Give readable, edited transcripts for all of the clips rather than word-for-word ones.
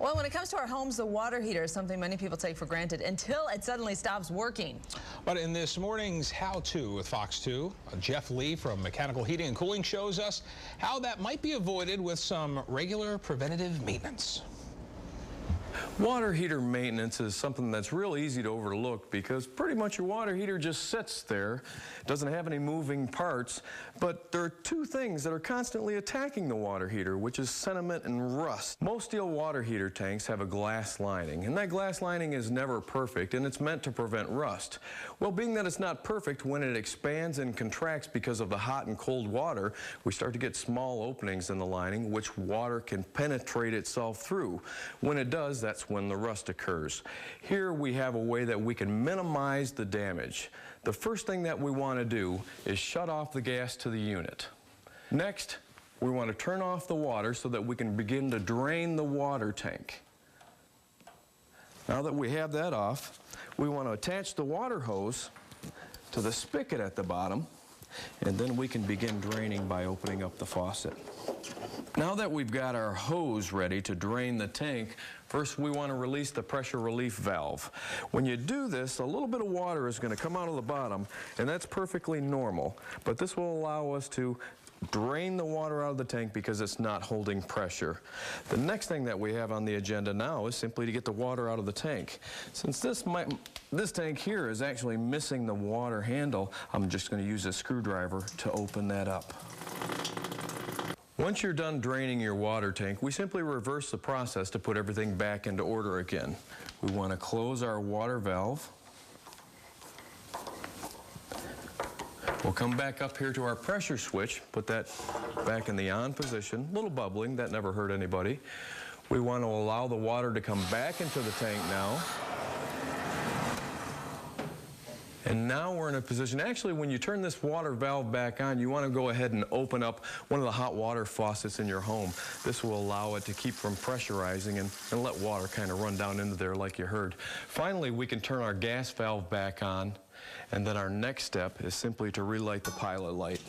Well, when it comes to our homes, the water heater is something many people take for granted until it suddenly stops working. But in this morning's How-To with Fox 2, Jeff Lee from Mechanical Heating and Cooling shows us how that might be avoided with some regular preventative maintenance. Water heater maintenance is something that's real easy to overlook because pretty much your water heater just sits there, doesn't have any moving parts, but there are two things that are constantly attacking the water heater, which is sediment and rust. Most steel water heater tanks have a glass lining, and that glass lining is never perfect, and it's meant to prevent rust. Well, being that it's not perfect, when it expands and contracts because of the hot and cold water, we start to get small openings in the lining, which water can penetrate itself through. When it does, that's when the rust occurs. Here we have a way that we can minimize the damage. The first thing that we want to do is shut off the gas to the unit. Next, we want to turn off the water so that we can begin to drain the water tank. Now that we have that off, we want to attach the water hose to the spigot at the bottom, and then we can begin draining by opening up the faucet. Now that we've got our hose ready to drain the tank, first we want to release the pressure relief valve. When you do this, a little bit of water is going to come out of the bottom, and that's perfectly normal. But this will allow us to drain the water out of the tank because it's not holding pressure. The next thing that we have on the agenda now is simply to get the water out of the tank. Since this tank here is actually missing the water handle, I'm just going to use a screwdriver to open that up. Once you're done draining your water tank, we simply reverse the process to put everything back into order again. We want to close our water valve. We'll come back up here to our pressure switch, put that back in the on position. A little bubbling, that never hurt anybody. We want to allow the water to come back into the tank now. And now we're in a position, actually when you turn this water valve back on, you want to go ahead and open up one of the hot water faucets in your home. This will allow it to keep from pressurizing and let water kind of run down into there like you heard. Finally, we can turn our gas valve back on, and then our next step is simply to relight the pilot light.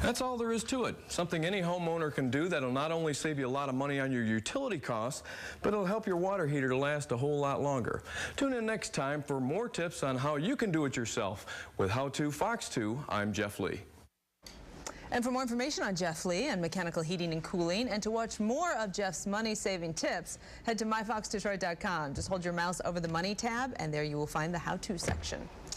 That's all there is to it. Something any homeowner can do that'll not only save you a lot of money on your utility costs, but it'll help your water heater to last a whole lot longer. Tune in next time for more tips on how you can do it yourself. With How-To Fox 2, I'm Jeff Lee. And for more information on Jeff Lee and Mechanical Heating and Cooling, and to watch more of Jeff's money-saving tips, head to myfoxdetroit.com. Just hold your mouse over the Money tab, and there you will find the How-To section.